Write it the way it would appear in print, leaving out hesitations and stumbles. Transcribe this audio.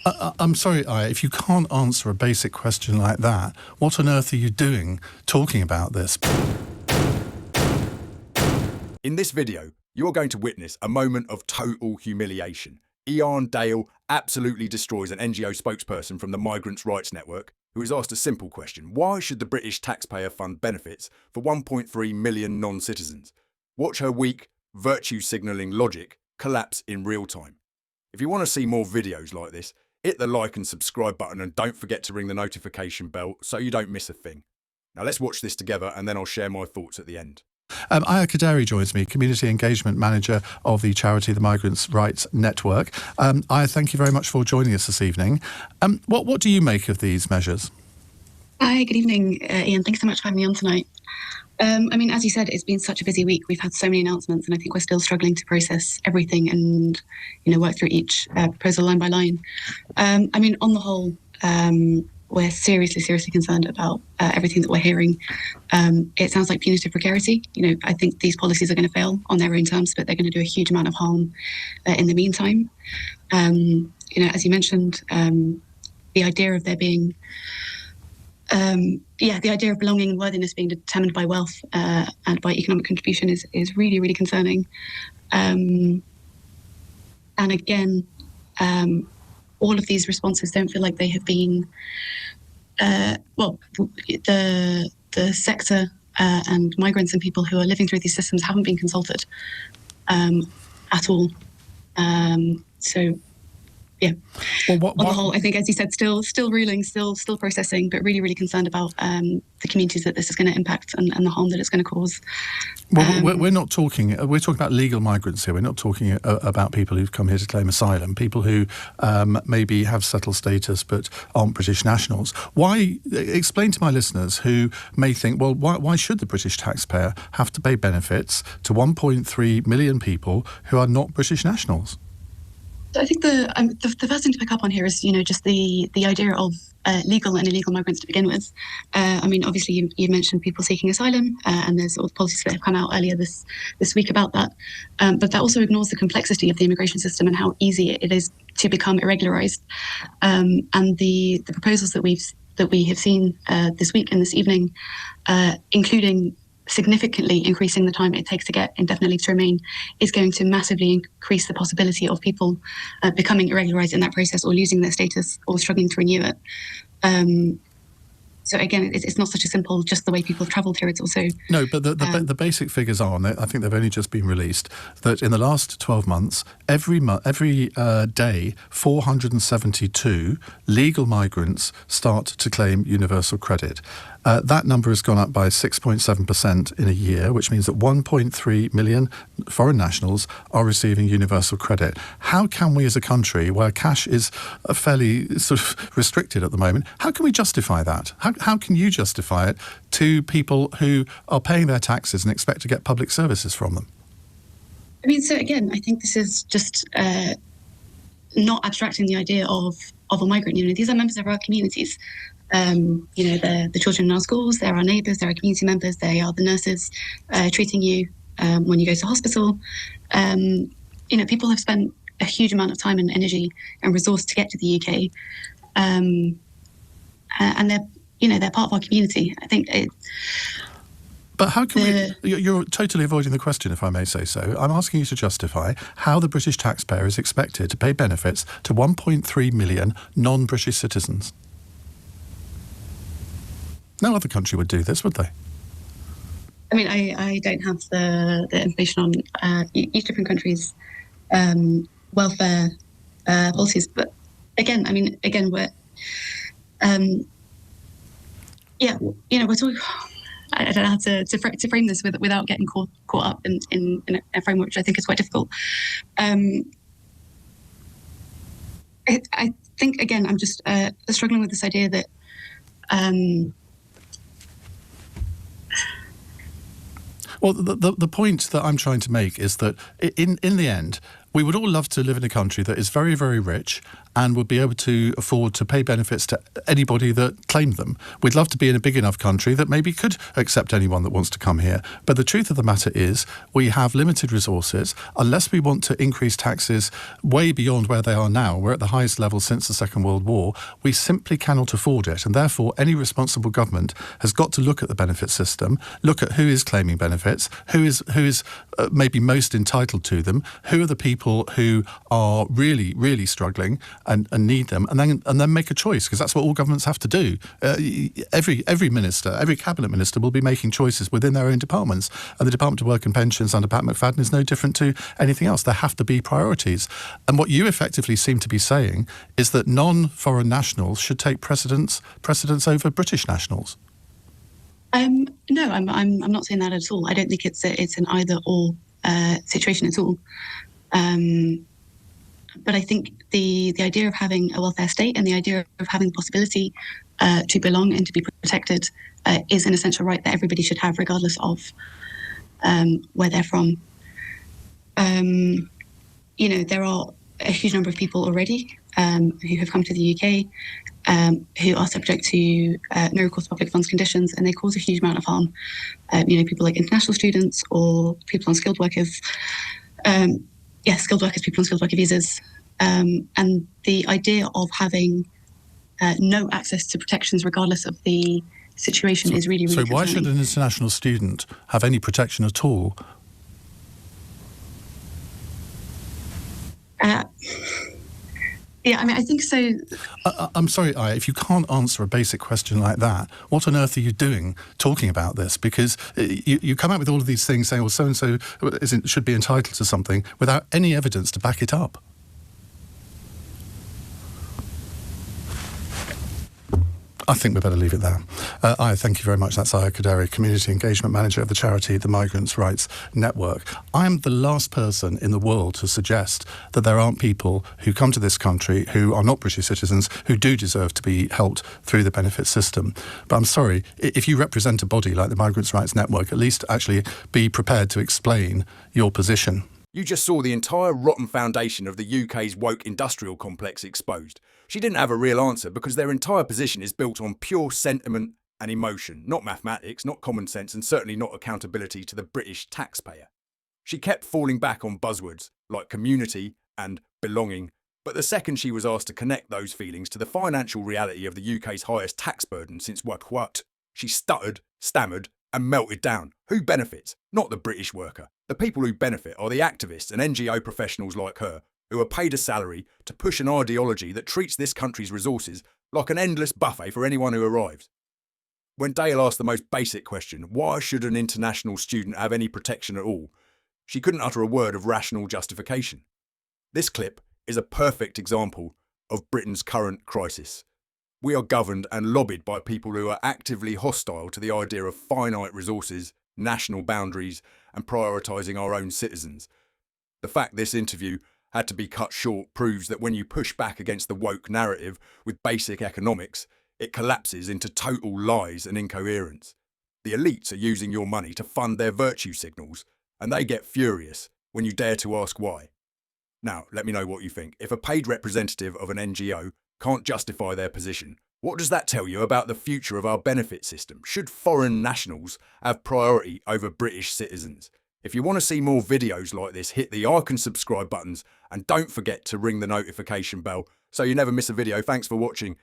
I'm sorry, Aya, if you can't answer a basic question like that, what on earth are you doing talking about this? In this video, you're going to witness a moment of total humiliation. Iain Dale absolutely destroys an NGO spokesperson from the Migrants Rights Network who is asked a simple question: why should the British taxpayer fund benefits for 1.3 million non-citizens? Watch her weak, virtue-signalling logic collapse in real time. If you want to see more videos like this, hit the like and subscribe button and don't forget to ring the notification bell so you don't miss a thing. Now let's watch this together and then I'll share my thoughts at the end. Aya Khedairi joins me, Community Engagement Manager of the charity, the Migrants Rights Network. Aya, thank you very much for joining us this evening. What do you make of these measures? Hi, good evening, Iain. Thanks so much for having me on tonight. As you said, it's been such a busy week. We've had so many announcements, and I think we're still struggling to process everything and, work through each proposal line by line. On the whole, we're seriously concerned about everything that we're hearing. It sounds like punitive precarity. I think these policies are going to fail on their own terms, but they're going to do a huge amount of harm in the meantime. As you mentioned, the idea of there being the idea of belonging and worthiness being determined by wealth and by economic contribution is really concerning. And again, all of these responses don't feel like they have been, the sector and migrants and people who are living through these systems haven't been consulted at all. Yeah. Well, on the whole, I think, as you said, still reeling, still processing, but really concerned about the communities that this is going to impact and the harm that it's going to cause. Well, we're talking about legal migrants here. We're not talking about people who've come here to claim asylum, people who maybe have settled status but aren't British nationals. Explain to my listeners who may think, well, why should the British taxpayer have to pay benefits to 1.3 million people who are not British nationals? So I think the first thing to pick up on here is, just the idea of legal and illegal migrants to begin with. Obviously you mentioned people seeking asylum, and there's all the policies that have come out earlier this week about that. But that also ignores the complexity of the immigration system and how easy it is to become irregularised. And the proposals that we have seen this week and this evening, including significantly increasing the time it takes to get indefinite leave to remain, is going to massively increase the possibility of people becoming irregularised in that process or losing their status or struggling to renew it. So again, it's not such a simple, just the way people have travelled here. It's also... No, but the basic figures are, and I think they've only just been released, that in the last 12 months, every day, 472 legal migrants start to claim universal credit. That number has gone up by 6.7% in a year, which means that 1.3 million foreign nationals are receiving universal credit. How can we as a country, where cash is fairly sort of restricted at the moment, how can we justify that? How can you justify it to people who are paying their taxes and expect to get public services from them? So again, I think this is just not abstracting the idea of a migrant. These are members of our communities. They're the children in our schools, they're our neighbours, they're our community members, they are the nurses treating you when you go to hospital. People have spent a huge amount of time and energy and resource to get to the UK, and they're part of our community. I think. But how can you're totally avoiding the question, if I may say so. I'm asking you to justify how the British taxpayer is expected to pay benefits to 1.3 million non-British citizens. No other country would do this, would they? I don't have the information on each different country's welfare policies, but again, we're we're talking. I don't know how to frame this without getting caught up in a framework which I think is quite difficult. I think again, I'm just struggling with this idea that. Well, the point that I'm trying to make is that in the end, We would all love to live in a country that is very, very rich and would be able to afford to pay benefits to anybody that claimed them. We'd love to be in a big enough country that maybe could accept anyone that wants to come here. But the truth of the matter is we have limited resources. Unless we want to increase taxes way beyond where they are now, we're at the highest level since the Second World War, we simply cannot afford it. And therefore, any responsible government has got to look at the benefit system, look at who is claiming benefits, who is maybe most entitled to them, who are the people who are really, really struggling and need them, and then make a choice, because that's what all governments have to do. Every minister, every cabinet minister will be making choices within their own departments, and the Department of Work and Pensions under Pat McFadden is no different to anything else. There have to be priorities. And what you effectively seem to be saying is that non-foreign nationals should take precedence over British nationals. No, I'm not saying that at all. I don't think it's an either-or situation at all. But I think the idea of having a welfare state and the idea of having the possibility to belong and to be protected is an essential right that everybody should have, regardless of where they're from. There are a huge number of people already who have come to the UK who are subject to no recourse public funds conditions, and they cause a huge amount of harm. People like international students or people on skilled workers. Skilled workers, people on skilled worker visas. And the idea of having no access to protections regardless of the situation is really, really So why should an international student have any protection at all? I think so. I'm sorry, Aya, if you can't answer a basic question like that, what on earth are you doing talking about this? Because you come out with all of these things saying, well, so-and-so should be entitled to something without any evidence to back it up. I think we better leave it there. Aya, thank you very much. That's Aya Khedairi, Community Engagement Manager of the charity, the Migrants Rights Network. I'm the last person in the world to suggest that there aren't people who come to this country who are not British citizens who do deserve to be helped through the benefit system. But I'm sorry, if you represent a body like the Migrants Rights Network, at least actually be prepared to explain your position. You just saw the entire rotten foundation of the UK's woke industrial complex exposed. She didn't have a real answer because their entire position is built on pure sentiment and emotion, not mathematics, not common sense, and certainly not accountability to the British taxpayer. She kept falling back on buzzwords like community and belonging, but the second she was asked to connect those feelings to the financial reality of the UK's highest tax burden since what, she stuttered, stammered, and melted down. Who benefits? Not the British worker. The people who benefit are the activists and NGO professionals like her, who are paid a salary to push an ideology that treats this country's resources like an endless buffet for anyone who arrives. When Dale asked the most basic question, why should an international student have any protection at all, she couldn't utter a word of rational justification. This clip is a perfect example of Britain's current crisis. We are governed and lobbied by people who are actively hostile to the idea of finite resources, national boundaries, and prioritising our own citizens. The fact this interview had to be cut short proves that when you push back against the woke narrative with basic economics, it collapses into total lies and incoherence. The elites are using your money to fund their virtue signals, and they get furious when you dare to ask why. Now, let me know what you think. If a paid representative of an NGO can't justify their position, what does that tell you about the future of our benefit system? Should foreign nationals have priority over British citizens? If you want to see more videos like this, hit the like and subscribe buttons, and don't forget to ring the notification bell so you never miss a video. Thanks for watching.